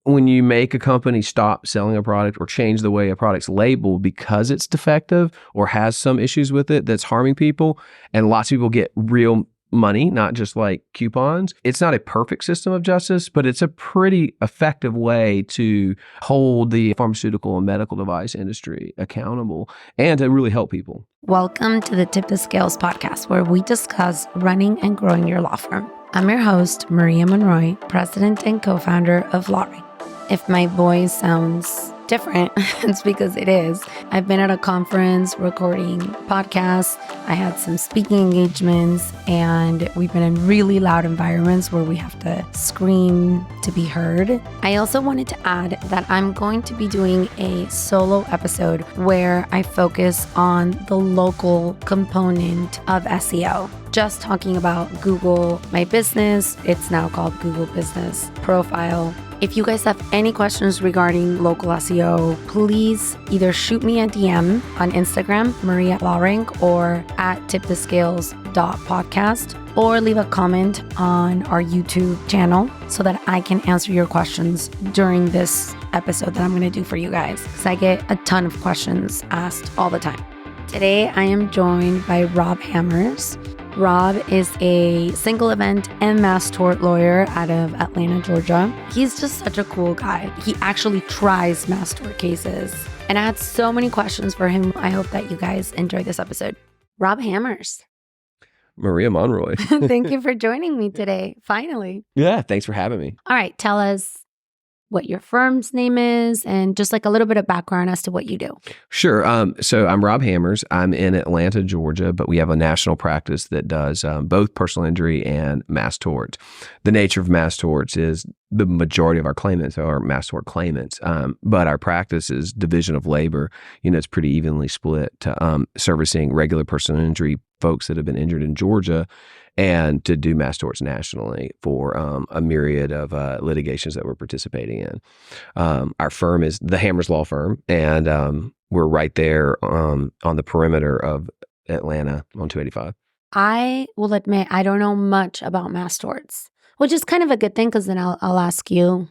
when you make a company stop selling a product or change the way a product's labeled because it's defective or has some issues with it that's harming people, and lots of people get real money, not just like coupons. It's not a perfect system of justice, but it's a pretty effective way to hold the pharmaceutical and medical device industry accountable and to really help people. Welcome to the Tip the Scales podcast, where we discuss running and growing your law firm. I'm your host, Maria Monroy, president and co-founder of LawRing. If my voice sounds different, it's because it is. I've been at a conference recording podcasts. I had some speaking engagements, and we've been in really loud environments where we have to scream to be heard. I also wanted to add that I'm going to be doing a solo episode where I focus on the local component of SEO. Just talking about Google My Business. It's now called Google Business Profile. If you guys have any questions regarding local SEO, please either shoot me a DM on Instagram, Maria LawRing, or at tipthescales.podcast, or leave a comment on our YouTube channel so that I can answer your questions during this episode that I'm going to do for you guys, because I get a ton of questions asked all the time. Today, I am joined by Rob Hammers. Rob is a single event and mass tort lawyer out of Atlanta, Georgia. He's just such a cool guy. He actually tries mass tort cases. And I had so many questions for him. I hope that you guys enjoy this episode. Rob Hammers. Maria Monroy. Thank you for joining me today, finally. Yeah, thanks for having me. All right, tell us what your firm's name is and just like a little bit of background as to what you do. Sure. So I'm Rob Hammers. I'm in Atlanta, Georgia, but we have a national practice that does both personal injury and mass torts. The nature of mass torts is the majority of our claimants are mass tort claimants, but our practice is division of labor. It's pretty evenly split to servicing regular personal injury folks that have been injured in Georgia, and to do mass torts nationally for a myriad of litigations that we're participating in. Our firm is the Hammers Law Firm, and we're right there on the perimeter of Atlanta on 285. I will admit I don't know much about mass torts, which is kind of a good thing, because then I'll ask you,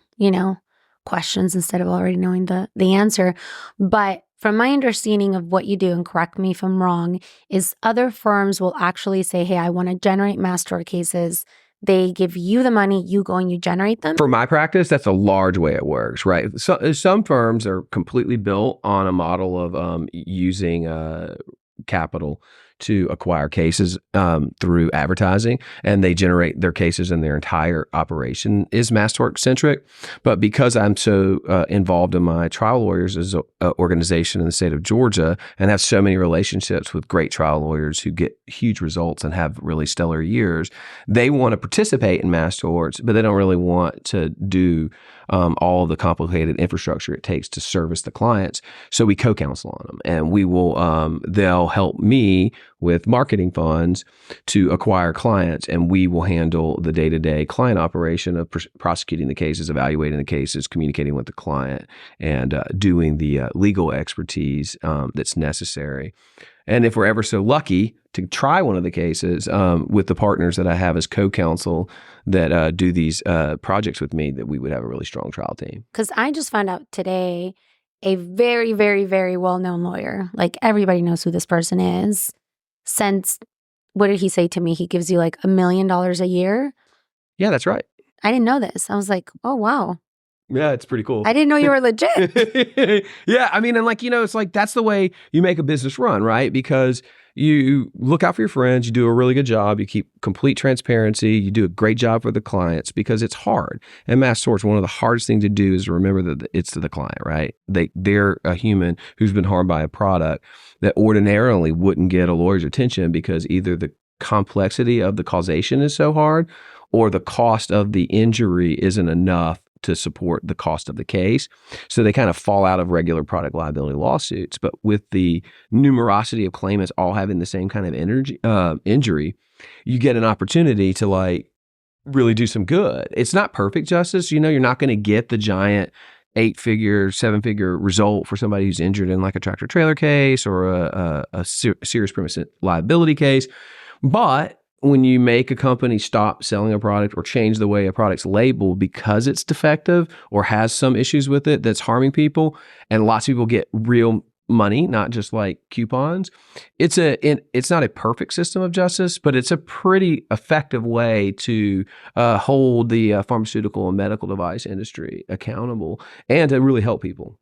questions instead of already knowing the answer. But from my understanding of what you do, and correct me if I'm wrong, is other firms will actually say, hey, I want to generate mass tort cases. They give you the money, you go and you generate them. For my practice, that's a large way it works, right? So, some firms are completely built on a model of using capital to acquire cases through advertising, and they generate their cases, and their entire operation is mass tort centric. But because I'm so involved in my trial lawyers as an organization in the state of Georgia, and have so many relationships with great trial lawyers who get huge results and have really stellar years, they want to participate in mass torts, but they don't really want to do all of the complicated infrastructure it takes to service the clients. So we co-counsel on them, and we will they'll help me with marketing funds to acquire clients, and we will handle the day-to-day client operation of prosecuting the cases, evaluating the cases, communicating with the client, and doing the legal expertise that's necessary. And if we're ever so lucky to try one of the cases with the partners that I have as co-counsel that do these projects with me, that we would have a really strong trial team. Because I just found out today a very, very, very well-known lawyer, like everybody knows who this person is, since, what did he say to me? He gives you like $1 million a year. Yeah, that's right. I didn't know this. I was like, oh, wow. Yeah, it's pretty cool. I didn't know you were legit. Yeah, I mean, and it's like that's the way you make a business run, right? Because you look out for your friends, you do a really good job, you keep complete transparency, you do a great job for the clients, because it's hard. And mass torts, one of the hardest things to do is to remember that it's to the client, right? They're a human who's been harmed by a product that ordinarily wouldn't get a lawyer's attention, because either the complexity of the causation is so hard, or the cost of the injury isn't enough to support the cost of the case. So they kind of fall out of regular product liability lawsuits. But with the numerosity of claimants all having the same kind of injury, you get an opportunity to really do some good. It's not perfect justice. You're not going to get the giant 8-figure, 7-figure result for somebody who's injured in like a tractor trailer case or a serious premise liability case. But when you make a company stop selling a product or change the way a product's labeled because it's defective or has some issues with it that's harming people, and lots of people get real money, not just like coupons, it's not a perfect system of justice, but it's a pretty effective way to hold the pharmaceutical and medical device industry accountable and to really help people.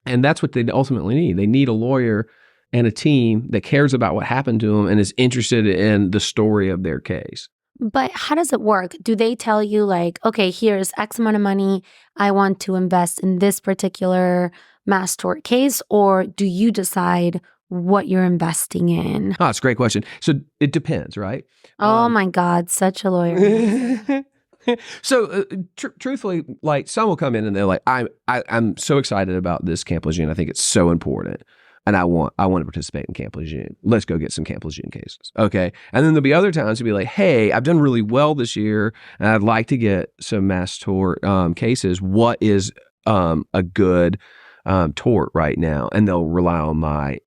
And that's what they ultimately need. They need a lawyer and a team that cares about what happened to them and is interested in the story of their case. But how does it work? Do they tell you like, okay, here's X amount of money I want to invest in this particular mass tort case, or do you decide what you're investing in? Oh, that's a great question. So it depends, right? Oh my God, such a lawyer. So truthfully, like some will come in and they're like, I'm so excited about this Camp Lejeune. I think it's so important. And I want to participate in Camp Lejeune. Let's go get some Camp Lejeune cases. Okay. And then there'll be other times to be like, hey, I've done really well this year and I'd like to get some mass tort cases. What is a good tort right now? And they'll rely on my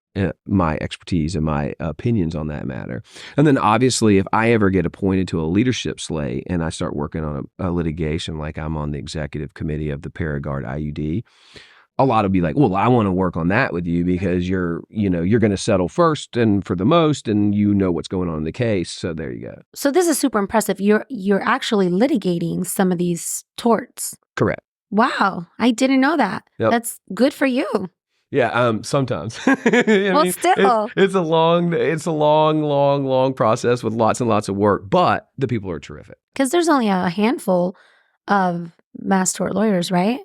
expertise and my opinions on that matter. And then obviously, if I ever get appointed to a leadership slate and I start working on a litigation, like I'm on the executive committee of the Paragard IUD, a lot will be like, well, I want to work on that with you because you're going to settle first and for the most, and you know what's going on in the case. So there you go. So this is super impressive. You're actually litigating some of these torts. Correct. Wow, I didn't know that. Yep. That's good for you. Yeah, sometimes. Still, it's a long process with lots and lots of work, but the people are terrific. Because there's only a handful of mass tort lawyers, right?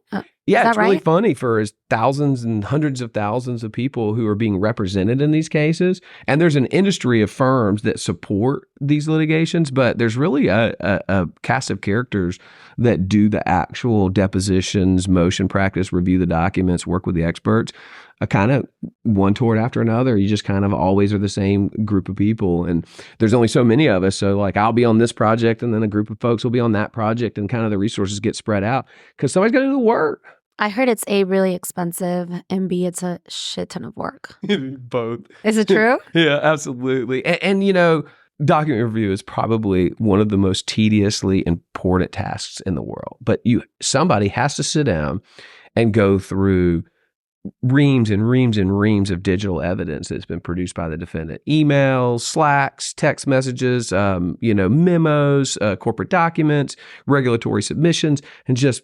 Yeah, it's really right? funny for thousands and hundreds of thousands of people who are being represented in these cases. And there's an industry of firms that support these litigations, but there's really a cast of characters that do the actual depositions, motion practice, review the documents, work with the experts, a kind of one tort after another. You just kind of always are the same group of people. And there's only so many of us. So like I'll be on this project and then a group of folks will be on that project, and kind of the resources get spread out because somebody's got to do the work. I heard it's A, really expensive, and B, it's a shit ton of work. Both. Is it true? Yeah, absolutely. And document review is probably one of the most tediously important tasks in the world. But somebody has to sit down and go through reams and reams and reams of digital evidence that's been produced by the defendant. Emails, Slacks, text messages, memos, corporate documents, regulatory submissions, and just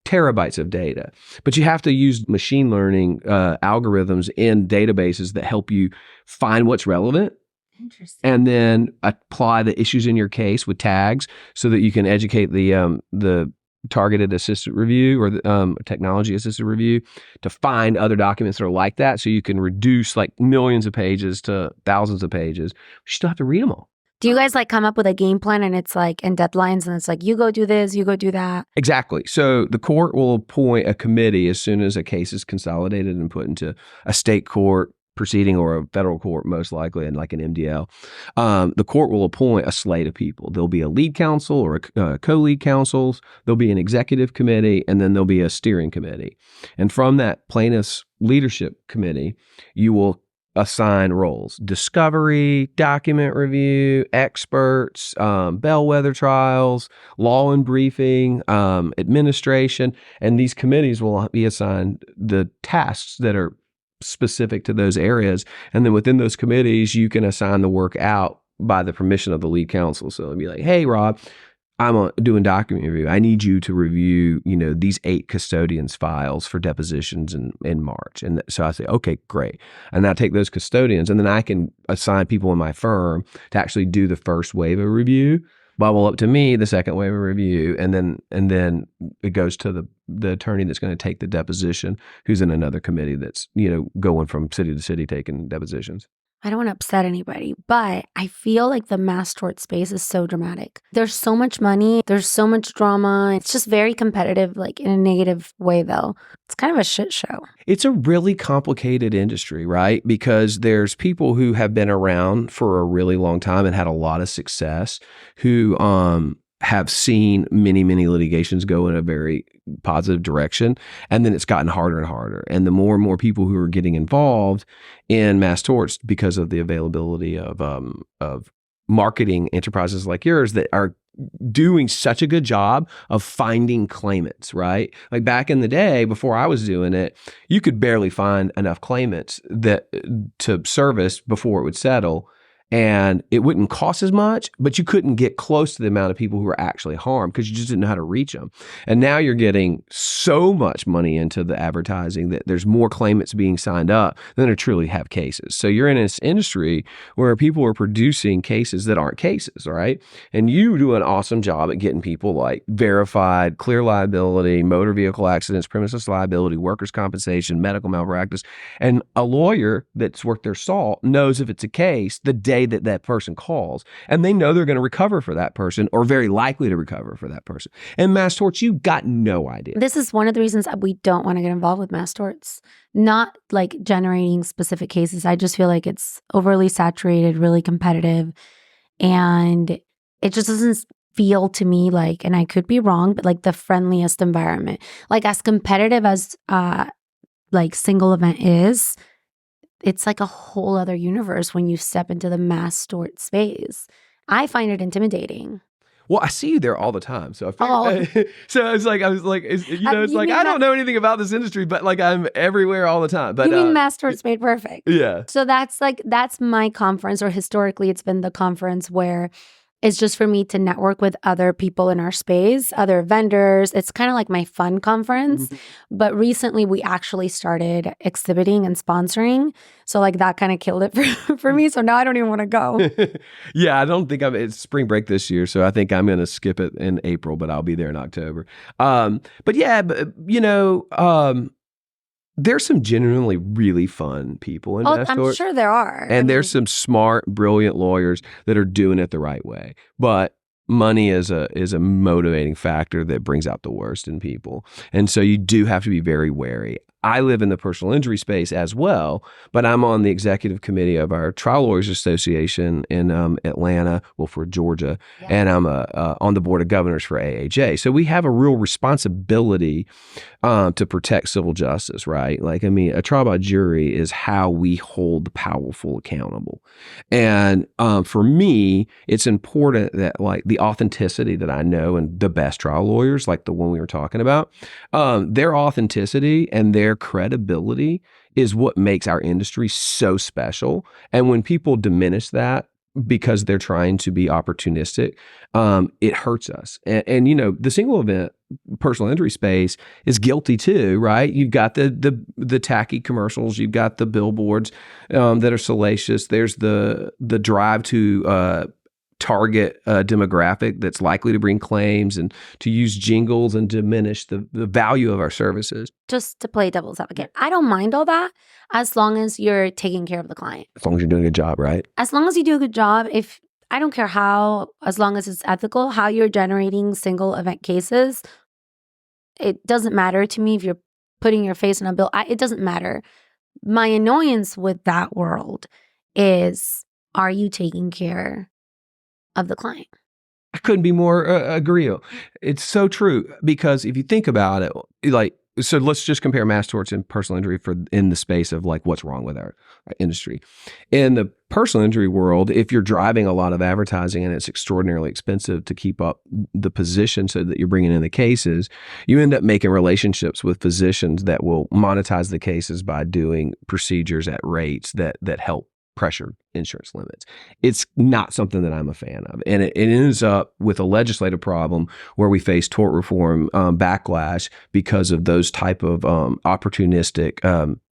terabytes of data. But you have to use machine learning algorithms in databases that help you find what's relevant. Interesting. And then apply the issues in your case with tags so that you can educate the targeted assisted review or the technology assisted review to find other documents that are like that, so you can reduce like millions of pages to thousands of pages. You still have to read them all. Do you guys like come up with a game plan and it's like, and deadlines, and it's like, you go do this, you go do that? Exactly. So the court will appoint a committee as soon as a case is consolidated and put into a state court proceeding or a federal court, most likely, and like an MDL. The court will appoint a slate of people. There'll be a lead counsel or a co-lead counsels. There'll be an executive committee, and then there'll be a steering committee. And from that plaintiff's leadership committee, you will assign roles: discovery, document review, experts, bellwether trials, law and briefing, administration. And these committees will be assigned the tasks that are specific to those areas. And then within those committees, you can assign the work out by the permission of the lead counsel. So it'll be like, hey, Rob, I'm doing document review. I need you to review, these 8 custodians' files for depositions in March. And so I say, okay, great. And I take those custodians, and then I can assign people in my firm to actually do the first wave of review. Bubble up to me the second wave of review, and then it goes to the attorney that's going to take the deposition, who's in another committee that's going from city to city taking depositions. I don't want to upset anybody, but I feel like the mass tort space is so dramatic. There's so much money. There's so much drama. It's just very competitive, like in a negative way, though. It's kind of a shit show. It's a really complicated industry, right? Because there's people who have been around for a really long time and had a lot of success who have seen many, many litigations go in a very positive direction. And then it's gotten harder and harder. And the more and more people who are getting involved in mass torts because of the availability of marketing enterprises like yours that are doing such a good job of finding claimants, right? Like back in the day, before I was doing it, you could barely find enough claimants that to service before it would settle. And it wouldn't cost as much, but you couldn't get close to the amount of people who were actually harmed because you just didn't know how to reach them. And now you're getting so much money into the advertising that there's more claimants being signed up than there truly have cases. So you're in this industry where people are producing cases that aren't cases, right? And you do an awesome job at getting people like verified, clear liability, motor vehicle accidents, premises liability, workers' compensation, medical malpractice. And a lawyer that's worth their salt knows if it's a case the day that person calls, and they know they're going to recover for that person or very likely to recover for that person. And mass torts, you got no idea. This is one of the reasons that we don't want to get involved with mass torts, not like generating specific cases. I just feel like it's overly saturated, really competitive, and it just doesn't feel to me like, and I could be wrong, but like the friendliest environment. Like as competitive as like single event is, it's like a whole other universe when you step into the mass tort space. I find it intimidating. Well, I see you there all the time. So I figured, so it's like, I was like, it's like, I don't know anything about this industry, but like I'm everywhere all the time. But you mean mass torts made perfect? Yeah. So that's my conference, or historically it's been the conference where it's just for me to network with other people in our space, other vendors. It's kind of like my fun conference. Mm-hmm. But recently we actually started exhibiting and sponsoring. So like that kind of killed it for me. So now I don't even want to go. Yeah, I don't think it's spring break this year. So I think I'm going to skip it in April, but I'll be there in October. But yeah, there's some genuinely really fun people in mass I'm torts. sure there are. And there's some smart, brilliant lawyers that are doing it the right way. But money is a motivating factor that brings out the worst in people. And so you do have to be very wary. I live in the personal injury space as well, but I'm on the executive committee of our Trial Lawyers Association in Atlanta, for Georgia, yeah. And I'm on the board of governors for AAJ. So we have a real responsibility to protect civil justice, right? Like, I mean, a trial by jury is how we hold the powerful accountable. And for me, it's important that like the authenticity that I know and the best trial lawyers, like the one we were talking about, their authenticity and their credibility is what makes our industry so special. And when people diminish that because they're trying to be opportunistic, it hurts us. And you know, the single event personal injury space is guilty too, right? You've got the tacky commercials, you've got the billboards that are salacious. There's the drive to target a demographic that's likely to bring claims and to use jingles and diminish the value of our services. Just to play devil's advocate, I don't mind all that as long as you're taking care of the client. As long as you're doing a good job, right? As long as you do a good job, I don't care how, as long as it's ethical, how you're generating single event cases, it doesn't matter to me if you're putting your face on a bill. It doesn't matter. My annoyance with that world is, are you taking care of the client? I couldn't be more agreeable. It's so true, because if you think about it, like, so let's just compare mass torts and personal injury in the space of like what's wrong with our industry. In the personal injury world, if you're driving a lot of advertising and it's extraordinarily expensive to keep up the position so that you're bringing in the cases, you end up making relationships with physicians that will monetize the cases by doing procedures at rates that help pressure insurance limits. It's not something that I'm a fan of. And it ends up with a legislative problem where we face tort reform backlash because of those type of opportunistic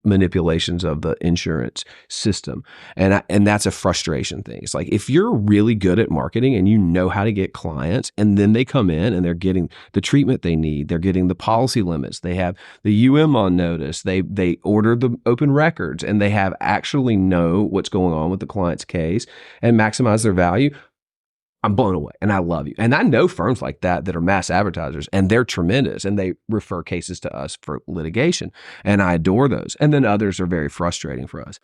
manipulations of the insurance system. And that's a frustration thing. It's like, if you're really good at marketing and you know how to get clients, and then they come in and they're getting the treatment they need, they're getting the policy limits, they have the on notice, they order the open records, and they have actually know what's going on with the client's case and maximize their value, I'm blown away, and I love you. And I know firms like that are mass advertisers, and they're tremendous, and they refer cases to us for litigation, and I adore those. And then others are very frustrating for us.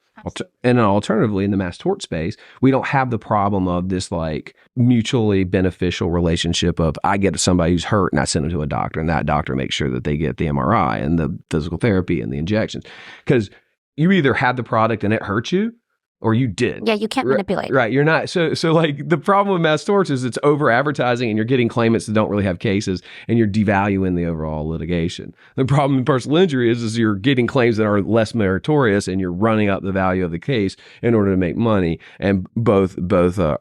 And alternatively, in the mass tort space, we don't have the problem of this like mutually beneficial relationship of, I get somebody who's hurt and I send them to a doctor, and that doctor makes sure that they get the MRI and the physical therapy and the injections. Because you either had the product and it hurt you, or you did. Yeah, you can't manipulate. Right. You're not. So like the problem with mass torts is it's over advertising and you're getting claimants that don't really have cases and you're devaluing the overall litigation. The problem in personal injury is you're getting claims that are less meritorious and you're running up the value of the case in order to make money. And both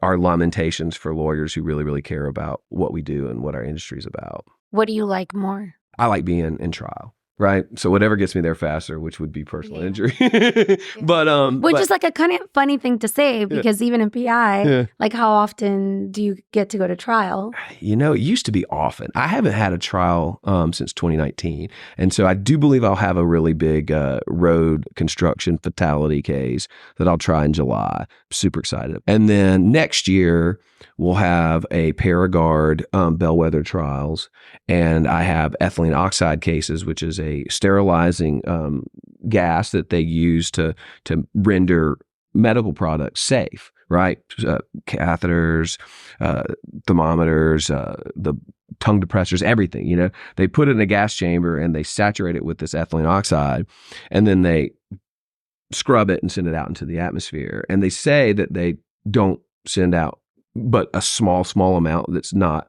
are lamentations for lawyers who really, really care about what we do and what our industry is about. What do you like more? I like being in trial. Right. So whatever gets me there faster, which would be personal injury. Which is like a kind of funny thing to say because even in PI, like how often do you get to go to trial? You know, it used to be often. I haven't had a trial since 2019. And so I do believe I'll have a really big road construction fatality case that I'll try in July. Super excited. And then next year, we'll have a Paragard bellwether trials. And I have ethylene oxide cases, which is a sterilizing gas that they use to render medical products safe, right? Catheters, thermometers, the tongue depressors, everything, you know. They put it in a gas chamber and they saturate it with this ethylene oxide, and then they scrub it and send it out into the atmosphere. And they say that they don't send out but a small amount that's not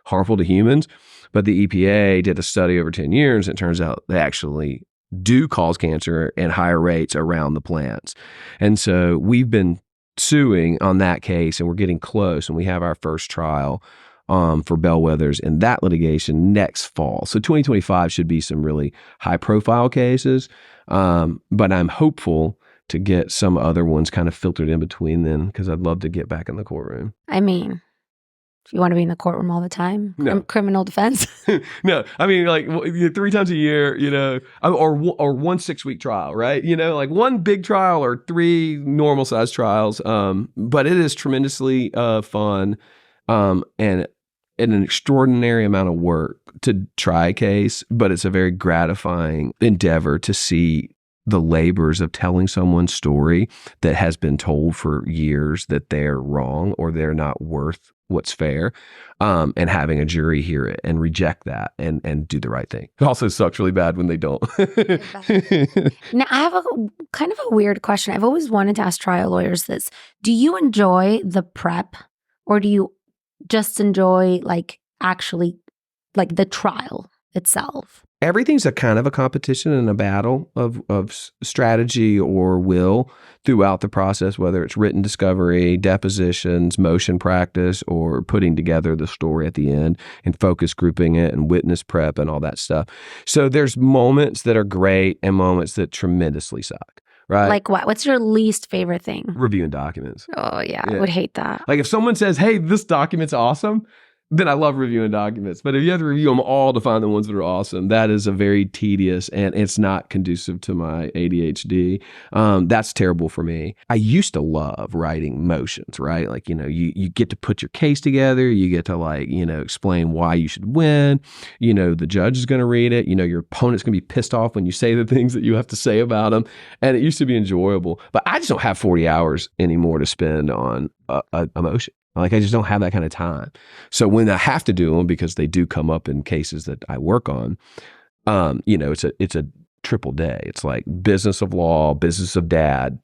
harmful to humans. But the EPA did a study over 10 years, and it turns out they actually do cause cancer in higher rates around the plants. And so we've been suing on that case, and we're getting close, and we have our first trial for bellwethers in that litigation next fall. So 2025 should be some really high-profile cases, but I'm hopeful to get some other ones kind of filtered in between then, because I'd love to get back in the courtroom. I mean, if you want to be in the courtroom all the time, no. Criminal defense. No, I mean, like 3 times a year, you know, or 1 6-week trial, right? You know, like 1 big trial or 3 normal size trials. But it is tremendously fun and an extraordinary amount of work to try a case, but it's a very gratifying endeavor to see the labors of telling someone's story that has been told for years that they're wrong or they're not worth what's fair, and having a jury hear it and reject that and do the right thing. It also sucks really bad when they don't. Now, I have a kind of a weird question. I've always wanted to ask trial lawyers this. Do you enjoy the prep, or do you just enjoy actually the trial itself? Everything's a kind of a competition and a battle of strategy or will throughout the process, whether it's written discovery, depositions, motion practice, or putting together the story at the end and focus grouping it and witness prep and all that stuff. So there's moments that are great and moments that tremendously suck. Right. Like what? What's your least favorite thing? Reviewing documents. Oh, yeah. I would hate that. Like if someone says, hey, this document's awesome, then I love reviewing documents. But if you have to review them all to find the ones that are awesome, that is a very tedious, and it's not conducive to my ADHD. That's terrible for me. I used to love writing motions, right? Like, you know, you get to put your case together. You get to explain why you should win. You know, the judge is going to read it. You know, your opponent's going to be pissed off when you say the things that you have to say about them. And it used to be enjoyable. But I just don't have 40 hours anymore to spend on a motion. Like, I just don't have that kind of time. So when I have to do them, because they do come up in cases that I work on, you know, it's a triple day. It's like business of law, business of dad,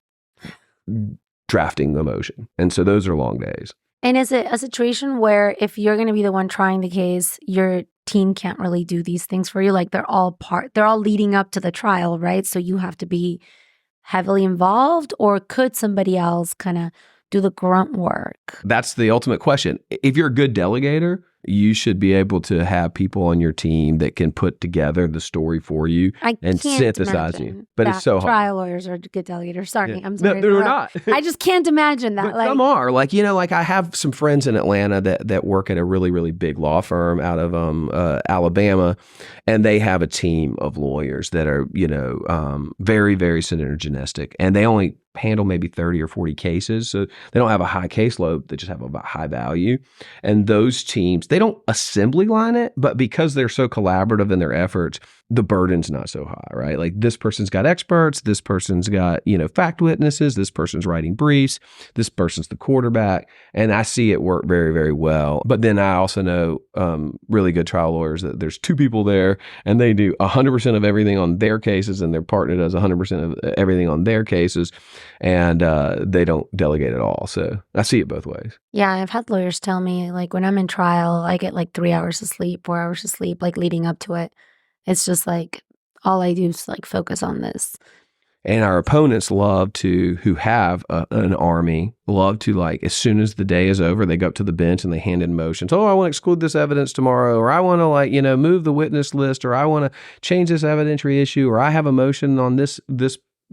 drafting the motion. And so those are long days. And is it a situation where if you're going to be the one trying the case, your team can't really do these things for you? Like they're all leading up to the trial, right? So you have to be heavily involved, or could somebody else kind of do the grunt work? That's the ultimate question. If you're a good delegator, you should be able to have people on your team that can put together the story for you and synthesize you. But it's so hard. Trial lawyers are good delegators. Sorry, I'm sorry. No, they're not. I just can't imagine that. But some are. Like, you know, like I have some friends in Atlanta that work at a really, really big law firm out of Alabama, and they have a team of lawyers that are, you know, very, very synergistic, and they only handle maybe 30 or 40 cases. So they don't have a high caseload. They just have a high value. And those teams, they don't assembly line it, but because they're so collaborative in their efforts, the burden's not so high, right? Like this person's got experts, this person's got, fact witnesses, this person's writing briefs, this person's the quarterback. And I see it work very, very well. But then I also know really good trial lawyers that there's two people there and they do 100% of everything on their cases and their partner does 100% of everything on their cases, and they don't delegate at all. So I see it both ways. Yeah, I've had lawyers tell me, like, when I'm in trial, I get like 3 hours of sleep, 4 hours of sleep, like leading up to it. It's just like all I do is like focus on this. And our opponents who have an army, love to, like, as soon as the day is over, they go up to the bench and they hand in motions. Oh, I want to exclude this evidence tomorrow, or I want to, move the witness list, or I want to change this evidentiary issue, or I have a motion on this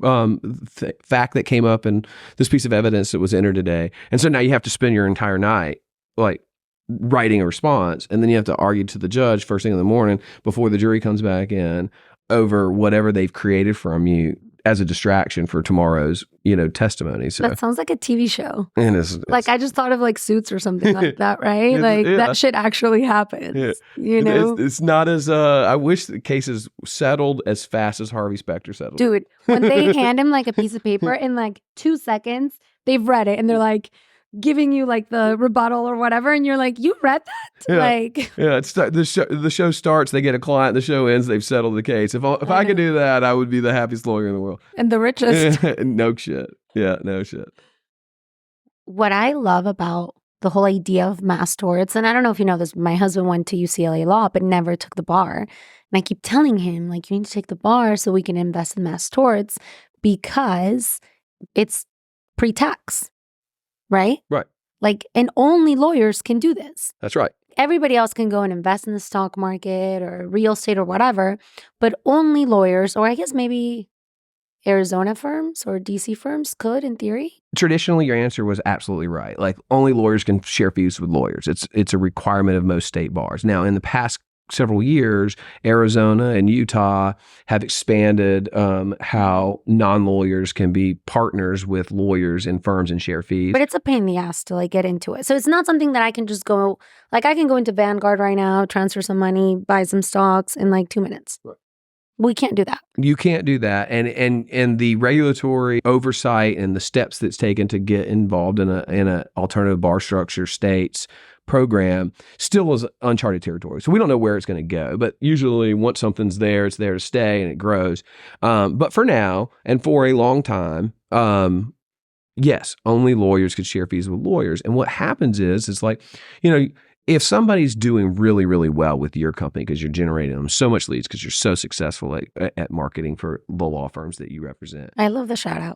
fact that came up in this piece of evidence that was entered today. And so now you have to spend your entire night, like, writing a response, and then you have to argue to the judge first thing in the morning before the jury comes back in over whatever they've created from you as a distraction for tomorrow's, testimony. So that sounds like a TV show. And like, I just thought of like Suits or something like that, right? Like that shit actually happens. Yeah. It's not as I wish the cases settled as fast as Harvey Specter settled. Dude, when they hand him like a piece of paper in like 2 seconds, they've read it and they're like giving you like the rebuttal or whatever, and you're like, you read that? Yeah. Like, yeah, it's the show starts, they get a client, the show ends, they've settled the case. If I could do that, I would be the happiest lawyer in the world and the richest. No shit. Yeah, no shit. What I love about the whole idea of mass torts, and I don't know if you know this, my husband went to UCLA Law but never took the bar, and I keep telling him, like, you need to take the bar so we can invest in mass torts because it's pre-tax. Right? Right. Like, and only lawyers can do this. That's right. Everybody else can go and invest in the stock market or real estate or whatever, but only lawyers, or I guess maybe Arizona firms or DC firms could, in theory. Traditionally, your answer was absolutely right. Like, only lawyers can share fees with lawyers. It's a requirement of most state bars. Now, in the past several years, Arizona and Utah have expanded how non-lawyers can be partners with lawyers in firms and share fees. But it's a pain in the ass to like get into it. So it's not something that I can just go, like, I can go into Vanguard right now, transfer some money, buy some stocks in like 2 minutes. Right. We can't do that. You can't do that. And the regulatory oversight and the steps that's taken to get involved in a alternative bar structure states program still is uncharted territory. So we don't know where it's going to go. But usually once something's there, it's there to stay and it grows. But for now and for a long time, yes, only lawyers could share fees with lawyers. And what happens is, it's like, if somebody's doing really, really well with your company because you're generating them so much leads because you're so successful at marketing for the law firms that you represent. I love the shout out.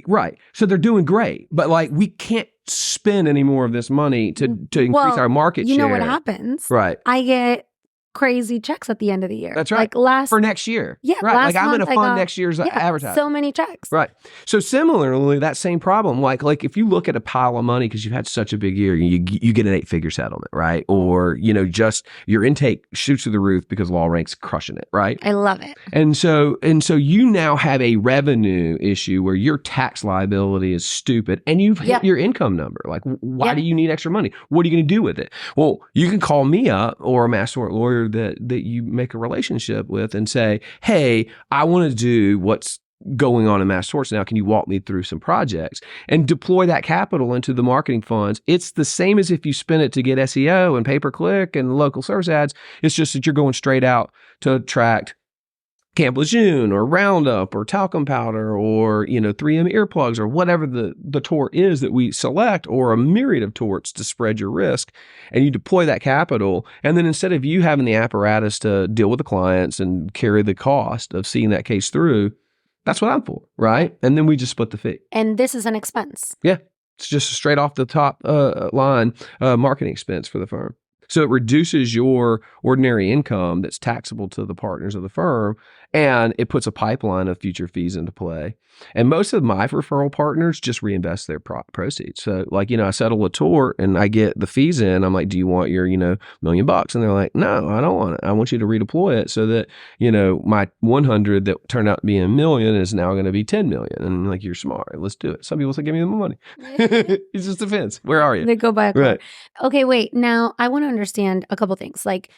Right. So they're doing great, but like, we can't spend any more of this money to increase our market share. You know what happens? Right. I get crazy checks at the end of the year. That's right. Like for next year. Yeah. Right. Like, I'm going to fund got next year's advertising. So many checks. Right. So similarly, that same problem, like if you look at a pile of money because you've had such a big year, you get an 8-figure settlement, right? Or, just your intake shoots through the roof because Law Rank's crushing it, right? I love it. And so you now have a revenue issue where your tax liability is stupid and you've hit your income number. Like, why do you need extra money? What are you going to do with it? Well, you can call me up or a mass tort lawyer that you make a relationship with and say, hey, I want to do what's going on in mass torts now. Can you walk me through some projects and deploy that capital into the marketing funds? It's the same as if you spend it to get SEO and pay-per-click and local service ads. It's just that you're going straight out to attract Camp Lejeune or Roundup or talcum powder or 3M earplugs or whatever the tort is that we select, or a myriad of torts to spread your risk, and you deploy that capital. And then instead of you having the apparatus to deal with the clients and carry the cost of seeing that case through, that's what I'm for, right? And then we just split the fee. And this is an expense. Yeah, it's just straight off the top line marketing expense for the firm. So it reduces your ordinary income that's taxable to the partners of the firm, and it puts a pipeline of future fees into play. And most of my referral partners just reinvest their proceeds. So like, I settle a tort and I get the fees in. I'm like, do you want your, $1 million? And they're like, no, I don't want it. I want you to redeploy it so that, my 100 that turned out to be $1 million is now going to be 10 million. And I'm like, you're smart. Let's do it. Some people say, give me the money. It's just defense. Where are you? They go buy a car. Right. Okay, wait. Now I want to understand a couple things. Like,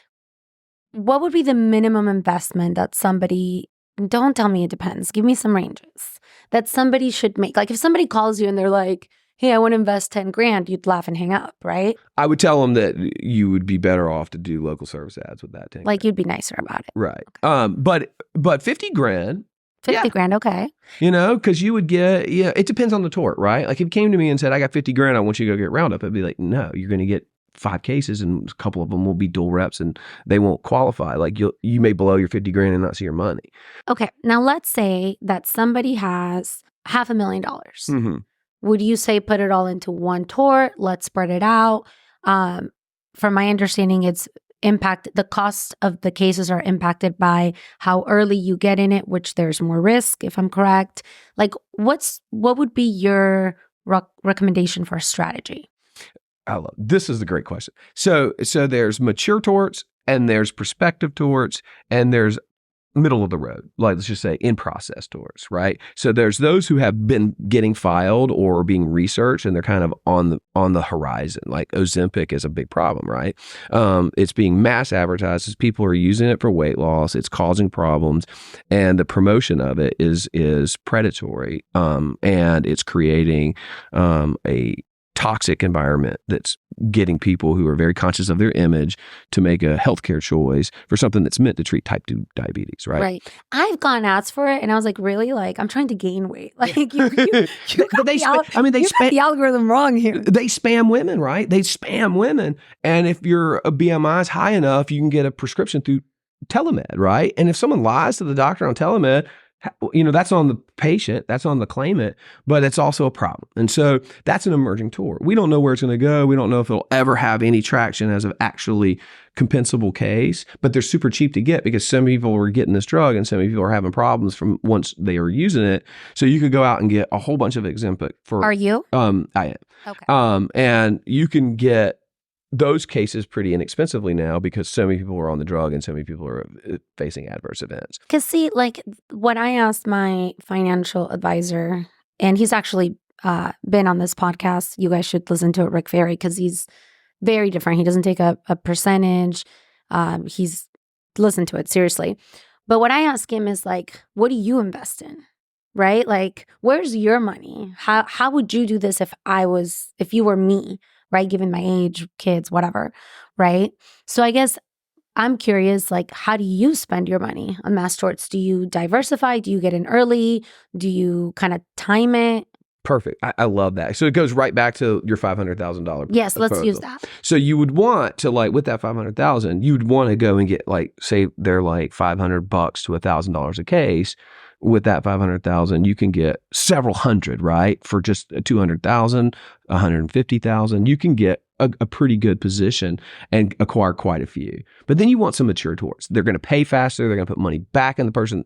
what would be the minimum investment that somebody, don't tell me it depends, give me some ranges, that somebody should make? Like if somebody calls you and they're like, hey, I want to invest 10 grand, you'd laugh and hang up, right? I would tell them that you would be better off to do local service ads with that 10 Like grand. you'd be nicer about it. Right. But 50 grand. 50 grand, okay. Because you would get, it depends on the tort, right? Like if you came to me and said, I got 50 grand, I want you to go get Roundup, I'd be like, no, you're going to get 5 cases and a couple of them will be dual reps and they won't qualify. Like you may blow your 50 grand and not see your money. Okay. Now let's say that somebody has $500,000. Mm-hmm. Would you say put it all into one tort? Let's spread it out. From my understanding, the cost of the cases are impacted by how early you get in it, which there's more risk, if I'm correct. Like what would be your recommendation for a strategy? This is a great question. So there's mature torts and there's prospective torts and there's middle of the road, like let's just say in process torts, right? So there's those who have been getting filed or being researched and they're kind of on the horizon. Like Ozempic is a big problem, right? It's being mass advertised as people are using it for weight loss. It's causing problems, and the promotion of it is predatory, and it's creating a toxic environment that's getting people who are very conscious of their image to make a healthcare choice for something that's meant to treat type 2 diabetes, right? Right. I've gone ads for it and I was like, really? Like, I'm trying to gain weight. Like, you got the algorithm wrong here. They spam women, right? They spam women. And if your BMI is high enough, you can get a prescription through telemed, right? And if someone lies to the doctor on telemed, that's on the patient, that's on the claimant, but it's also a problem. And so that's an emerging tort. We don't know where it's going to go. We don't know if it'll ever have any traction as an actually compensable case, but they're super cheap to get because some people are getting this drug and some people are having problems from once they are using it. So you could go out and get a whole bunch of Ozempic for... Are you? I am. Okay. And you can get those cases pretty inexpensively now because so many people are on the drug and so many people are facing adverse events. Because see, like when I asked my financial advisor, and he's actually been on this podcast, you guys should listen to it, Rick Ferry, because he's very different. He doesn't take a percentage. He's listened to it seriously. But what I ask him is like, what do you invest in? Right? Like, where's your money? How would you do this if you were me? Right? Given my age, kids, whatever, right? So I guess I'm curious, like, how do you spend your money on mass torts? Do you diversify? Do you get in early? Do you kind of time it? Perfect. I love that. So it goes right back to your $500,000. Yes, let's use that. So you would want to, like, with that $500,000, you'd want to go and get, like, say they're like $500 to $1,000 a case. With that $500,000, you can get several hundred, right? For just $200,000, $150,000, you can get a pretty good position and acquire quite a few. But then you want some mature torts. They're going to pay faster. They're going to put money back in the person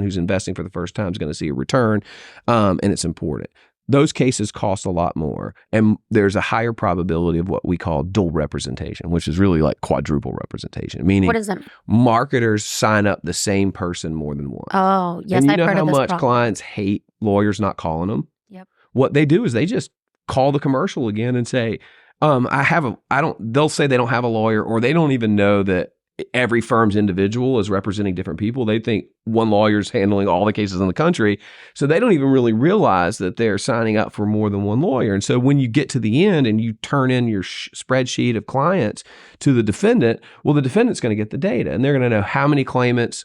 who's investing for the first time is going to see a return, and it's important. Those cases cost a lot more, and there's a higher probability of what we call dual representation, which is really like quadruple representation, meaning what does that mean? Marketers sign up the same person more than once. Oh, yes, I've heard of this. And you know how much clients hate lawyers not calling them? Yep. What they do is they just call the commercial again and say, they'll say they don't have a lawyer, or they don't even know that every firm's individual is representing different people. They think one lawyer's handling all the cases in the country. So they don't even really realize that they're signing up for more than one lawyer. And so when you get to the end and you turn in your spreadsheet of clients to the defendant, well, the defendant's going to get the data and they're going to know how many claimants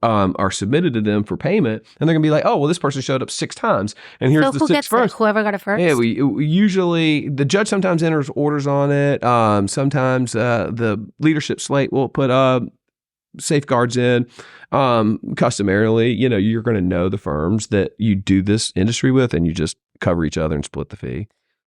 are submitted to them for payment, and they're gonna be like, "Oh, well, this person showed up 6 times, and here's the 6 first." Whoever got it first. Yeah, we usually the judge sometimes enters orders on it. Sometimes the leadership slate will put safeguards in. Customarily, you're going to know the firms that you do this industry with, and you just cover each other and split the fee.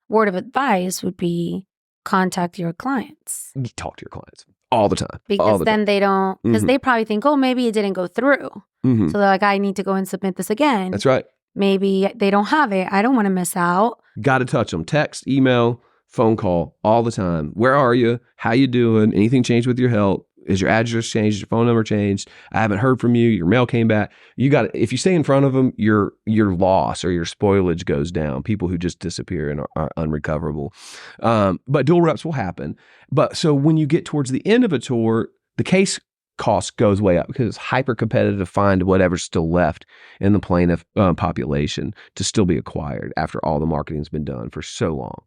Word of advice would be contact your clients. You talk to your clients all the time. Because then they don't, because they probably think, oh, maybe it didn't go through. Mm-hmm. So they're like, I need to go and submit this again. That's right. Maybe they don't have it. I don't want to miss out. Got to touch them. Text, email, phone call all the time. Where are you? How you doing? Anything changed with your health? Is your address changed? Is your phone number changed? I haven't heard from you. Your mail came back. If you stay in front of them, your loss or your spoilage goes down. People who just disappear and are unrecoverable. But dual reps will happen. But so when you get towards the end of a tort, the case cost goes way up because it's hyper competitive to find whatever's still left in the plaintiff population to still be acquired after all the marketing's been done for so long.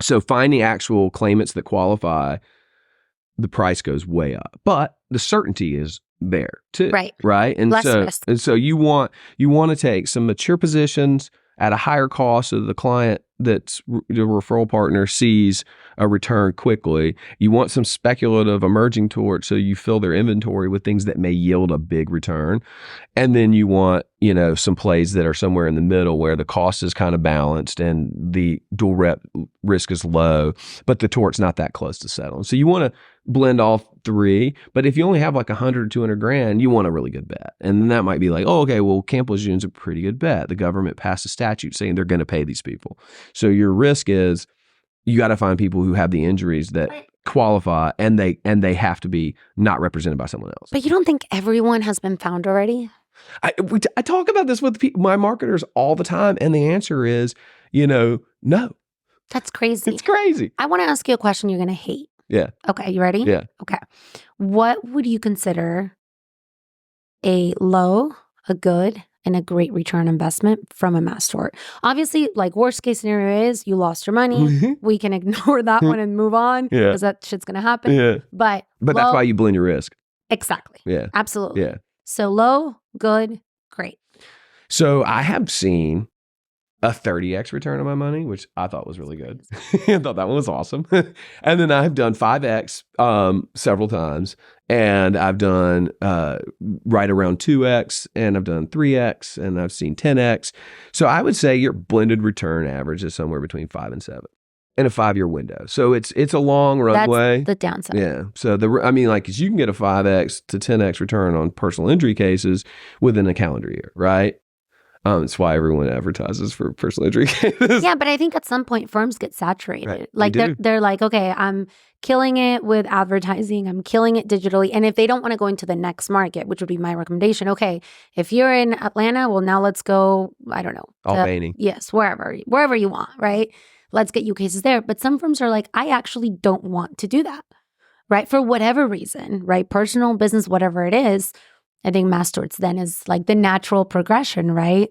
So finding actual claimants that qualify, the price goes way up, but the certainty is there too, right? And less risk. And so you want to take some mature positions at a higher cost so the client that's the referral partner sees a return quickly. You want some speculative emerging torts so you fill their inventory with things that may yield a big return. And then you want, some plays that are somewhere in the middle where the cost is kind of balanced and the dual rep risk is low, but the tort's not that close to settling. So you want to blend all three, but if you only have like 100 or 200 grand, you want a really good bet. And then that might be like, oh, okay, well, Camp Lejeune's a pretty good bet. The government passed a statute saying they're going to pay these people. So your risk is you got to find people who have the injuries that qualify and they have to be not represented by someone else. But you don't think everyone has been found already? I talk about this with my marketers all the time, and the answer is, no. That's crazy. It's crazy. I want to ask you a question you're going to hate. Yeah. Okay, you ready? Yeah. Okay. What would you consider a low, a good, and a great return investment from a mass tort? Obviously, like worst case scenario is you lost your money. We can ignore that one and move on because that shit's going to happen. Yeah. But that's why you blend your risk. Exactly. Yeah. Absolutely. Yeah. So low, good, great. So I have seen a 30x return on my money, which I thought was really good. I thought that one was awesome. And then I've done 5x several times, and I've done right around 2x, and I've done 3x, and I've seen 10x. So I would say your blended return average is somewhere between 5 and 7 in a 5-year window. So it's a long runway. That's the downside. Yeah. So cause you can get a 5x to 10x return on personal injury cases within a calendar year, right? It's why everyone advertises for personal injury cases. Yeah, but I think at some point firms get saturated. Right. Like they're like, okay, I'm killing it with advertising. I'm killing it digitally. And if they don't want to go into the next market, which would be my recommendation, okay, if you're in Atlanta, well, now let's go, I don't know. Albany. Yes, wherever you want, right? Let's get you cases there. But some firms are like, I actually don't want to do that, right? For whatever reason, right? Personal, business, whatever it is. I think mass torts then is like the natural progression, right?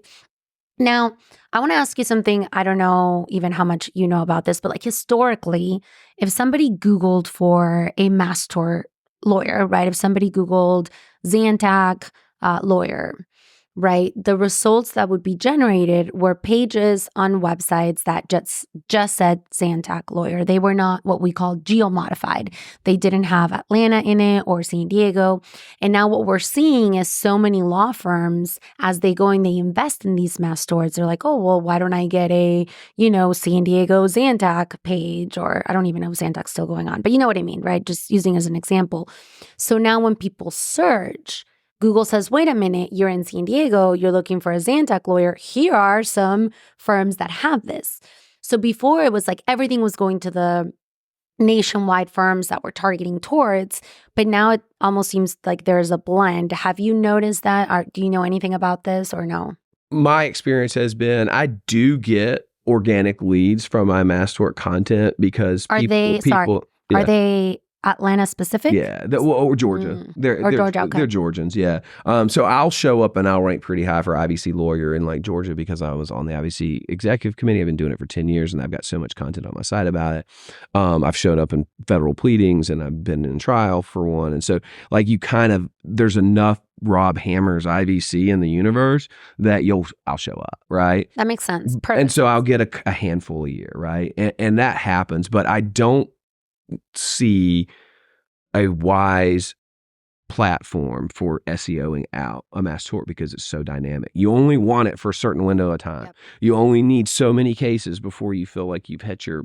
Now, I want to ask you something. I don't know even how much you know about this, but like historically, if somebody Googled for a mass tort lawyer, right? If somebody Googled Zantac lawyer, right? The results that would be generated were pages on websites that just said Zantac lawyer. They were not what we call geo-modified. They didn't have Atlanta in it or San Diego. And now what we're seeing is so many law firms, as they go and they invest in these mass torts, they're like, oh, well, why don't I get a, San Diego Zantac page? Or I don't even know if Zantac's still going on, but you know what I mean, right? Just using as an example. So now when people search, Google says, wait a minute, you're in San Diego, you're looking for a Zantac lawyer. Here are some firms that have this. So before it was like everything was going to the nationwide firms that were targeting torts, but now it almost seems like there's a blend. Have you noticed that? Or do you know anything about this or no? My experience has been I do get organic leads from my mass tort content because Are they Atlanta specific? Yeah, or Georgia. Georgia, okay. They're Georgians, yeah. So I'll show up and I'll rank pretty high for IBC lawyer in like Georgia because I was on the IBC executive committee. I've been doing it for 10 years and I've got so much content on my site about it. I've showed up in federal pleadings and I've been in trial for one. And so like there's enough Rob Hammer's IBC in the universe that I'll show up, right? That makes sense. Perfect. And so I'll get a handful a year, right? And that happens, but I don't see a wise platform for SEOing out a mass tort because it's so dynamic. You only want it for a certain window of time. Yep. You only need so many cases before you feel like you've hit your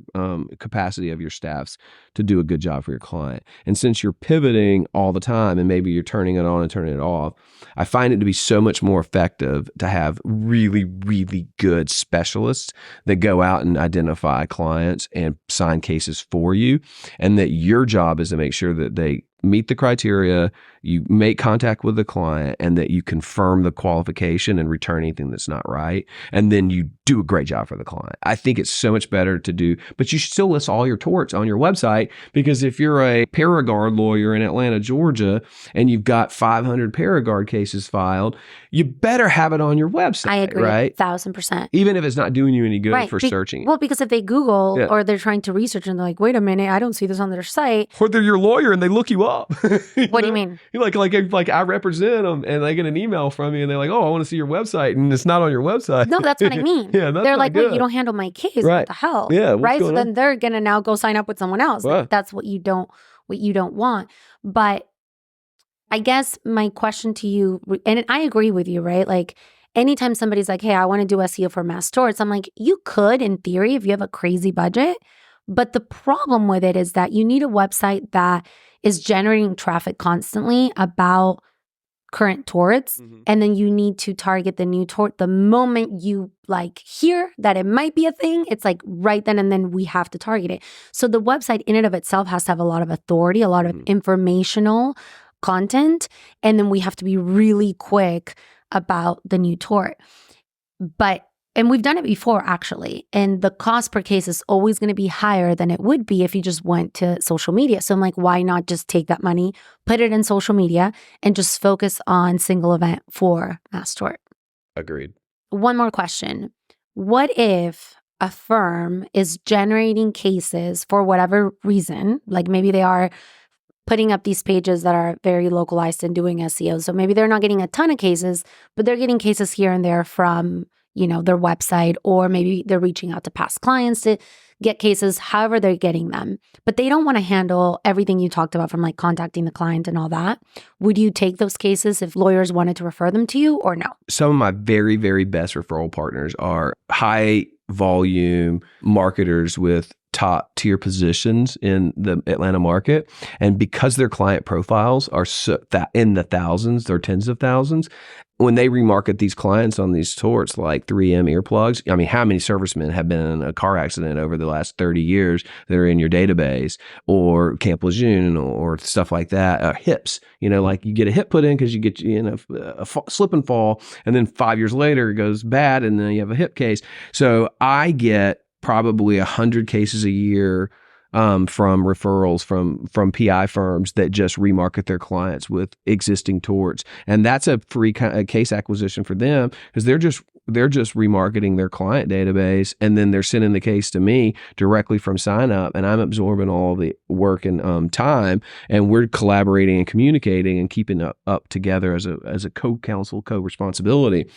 capacity of your staffs to do a good job for your client. And since you're pivoting all the time and maybe you're turning it on and turning it off, I find it to be so much more effective to have really, really good specialists that go out and identify clients and sign cases for you, and that your job is to make sure that they meet the criteria you make contact with the client, and that you confirm the qualification and return anything that's not right. And then you do a great job for the client. I think it's so much better to do, but you should still list all your torts on your website, because if you're a Paragard lawyer in Atlanta, Georgia, and you've got 500 Paragard cases filed, you better have it on your website. I agree, right? 1,000%. Even if it's not doing you any good Right. for searching. Well, because if they Google Yeah. or they're trying to research and they're like, wait a minute, I don't see this on their site. Or they're your lawyer and they look you up. What do you mean? Like I represent them and they get an email from me and they're like, oh, I want to see your website, and it's not on your website. No, that's what I mean. Yeah, that's they're not like, good. wait, you don't handle my case. Right. What the hell? Yeah, what's right. So going then on? they're gonna now go sign up with someone else. Right. Like, that's what you don't want. But I guess my question to you, and I agree with you, right? Like, anytime somebody's like, hey, I want to do SEO for mass torts, I'm like, you could, in theory, if you have a crazy budget. But the problem with it is that you need a website that is generating traffic constantly about current torts. Mhm. And then you need to target the new tort. The moment you like hear that it might be a thing, it's like right then and then we have to target it. So the website in and of itself has to have a lot of authority, a lot of informational content. And then we have to be really quick about the new tort. And we've done it before, actually. And the cost per case is always going to be higher than it would be if you just went to social media. So I'm like, why not just take that money, put it in social media, and just focus on single event for mass tort? Agreed. One more question. What if a firm is generating cases for whatever reason? Like maybe they are putting up these pages that are very localized and doing SEO. So maybe they're not getting a ton of cases, but they're getting cases here and there from their website, or maybe they're reaching out to past clients to get cases, however they're getting them. But they don't want to handle everything you talked about from like contacting the client and all that. Would you take those cases if lawyers wanted to refer them to you, or no? Some of my very, very best referral partners are high volume marketers with top tier positions in the Atlanta market. And because their client profiles are in the thousands or tens of thousands, when they remarket these clients on these torts like 3M earplugs, I mean, how many servicemen have been in a car accident over the last 30 years that are in your database, or Camp Lejeune or stuff like that? Hips, like you get a hip put in because you get a slip and fall, and then 5 years later it goes bad, and then you have a hip case. So I get probably 100 cases a year from referrals from PI firms that just remarket their clients with existing torts, and that's a free case acquisition for them, because they're just remarketing their client database, and then they're sending the case to me directly from sign up, and I'm absorbing all the work and time, and we're collaborating and communicating and keeping up together as a co-counsel, co-responsibility.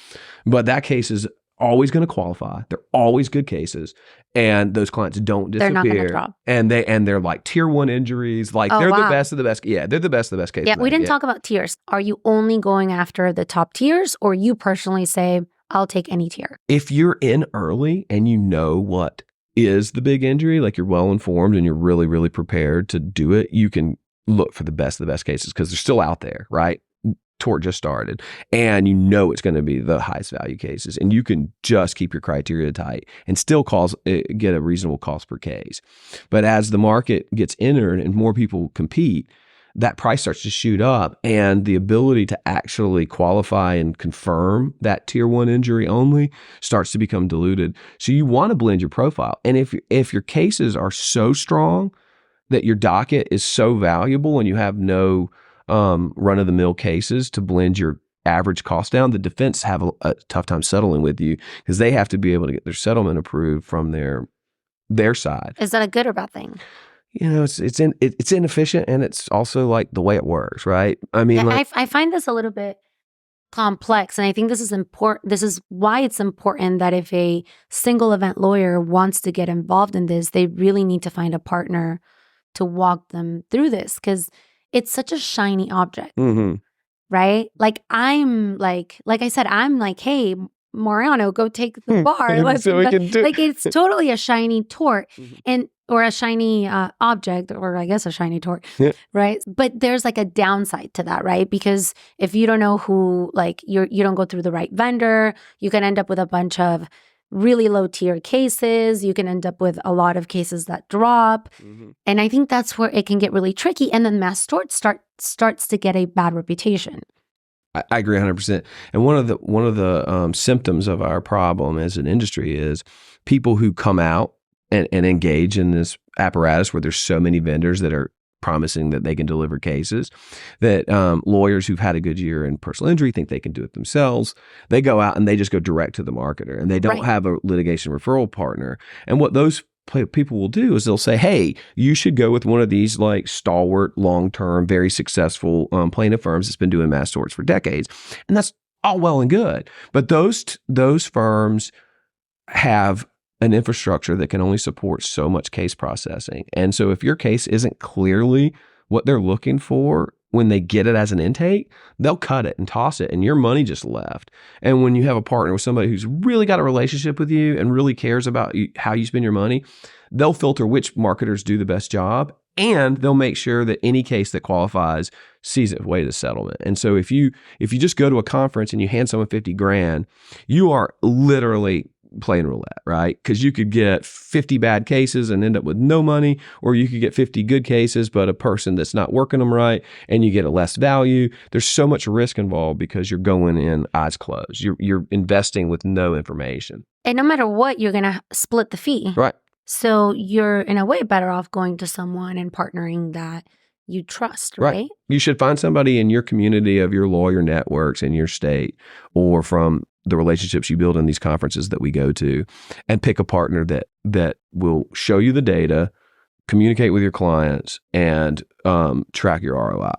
But that case is always going to qualify. They're always good cases, and those clients don't disappear. They're not going to drop. And they're like tier 1 injuries. Like they're the best of the best. Yeah, they're the best of the best cases. Yeah, we didn't talk about tiers. Are you only going after the top tiers, or you personally say, I'll take any tier? If you're in early and you know what is the big injury, like you're well informed and you're really, really prepared to do it, you can look for the best of the best cases, because they're still out there, right? Tort just started, and it's going to be the highest value cases, and you can just keep your criteria tight and still get a reasonable cost per case. But as the market gets entered and more people compete, that price starts to shoot up, and the ability to actually qualify and confirm that tier 1 injury only starts to become diluted. So you want to blend your profile, and if your cases are so strong that your docket is so valuable and you have no run-of-the-mill cases to blend your average cost down, the defense have a tough time settling with you, because they have to be able to get their settlement approved from their side. Is that a good or bad thing? It's inefficient, and it's also like the way it works, right? I mean, I find this a little bit complex, and I think this is important. This is why it's important that if a single event lawyer wants to get involved in this, they really need to find a partner to walk them through this, because it's such a shiny object, right? Like I said, I'm like, hey, Mariano, go take the bar. So we can do. Like, it's totally a shiny tort, or a shiny object, or I guess a shiny tort, right? But there's like a downside to that, right? Because if you don't know who, like, you don't go through the right vendor, you can end up with a bunch of really low tier cases. You can end up with a lot of cases that drop. And I think that's where it can get really tricky. And then mass tort starts to get a bad reputation. I agree 100%. And one of the symptoms of our problem as an industry is people who come out and engage in this apparatus where there's so many vendors that are promising that they can deliver cases, that lawyers who've had a good year in personal injury think they can do it themselves. They go out and they just go direct to the marketer, and they don't have a litigation referral partner. And what those people will do is they'll say, hey, you should go with one of these like stalwart, long-term, very successful plaintiff firms that's been doing mass torts for decades. And that's all well and good. But those firms have an infrastructure that can only support so much case processing. And so if your case isn't clearly what they're looking for when they get it as an intake, they'll cut it and toss it, and your money just left. And when you have a partner with somebody who's really got a relationship with you and really cares about how you spend your money, they'll filter which marketers do the best job, and they'll make sure that any case that qualifies sees its way to settlement. And so if you just go to a conference and you hand someone $50,000, you are literally playing roulette, right? Because you could get 50 bad cases and end up with no money, or you could get 50 good cases, but a person that's not working them right, and you get a less value. There's so much risk involved because you're going in eyes closed. You're investing with no information. And no matter what, you're going to split the fee. Right. So you're in a way better off going to someone and partnering that you trust, right? You should find somebody in your community of your lawyer networks in your state, or from the relationships you build in these conferences that we go to, and pick a partner that will show you the data, communicate with your clients, and track your ROI.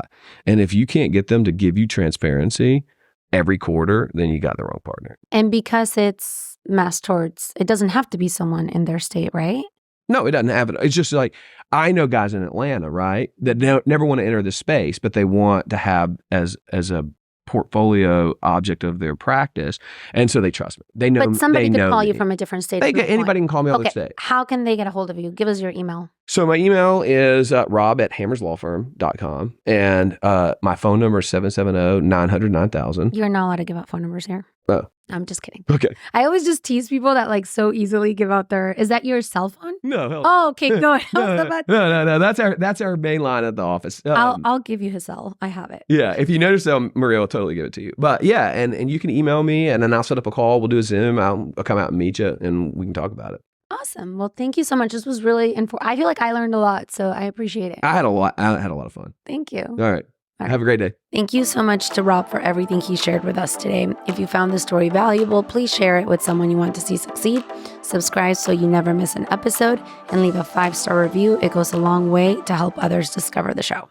And if you can't get them to give you transparency every quarter, then you got the wrong partner. And because it's mass torts, it doesn't have to be someone in their state, right? No, it doesn't have it. It's just like, I know guys in Atlanta, right, that never want to enter this space, but they want to have as a portfolio object of their practice, and so they trust me. They know. But somebody could call you me. from a different state. Anybody can call me other state. How can they get a hold of you? Give us your email. So my email is rob@hammerslawfirm.com, and my phone number is 770-900-9000. You're not allowed to give out phone numbers here. Oh. I'm just kidding. Okay. I always just tease people that like so easily give out their. Is that your cell phone? No. Oh, okay. Go ahead. No. That's our main line at the office. I'll give you his cell. I have it. Yeah. If you notice, Maria will totally give it to you. But yeah, and you can email me, and then I'll set up a call. We'll do a Zoom. I'll come out and meet you, and we can talk about it. Awesome. Well, thank you so much. This was really I feel like I learned a lot, so I appreciate it. I had a lot of fun. Thank you. All right. Have a great day. Thank you so much to Rob for everything he shared with us today. If you found this story valuable, please share it with someone you want to see succeed. Subscribe so you never miss an episode, and leave a 5-star review. It goes a long way to help others discover the show.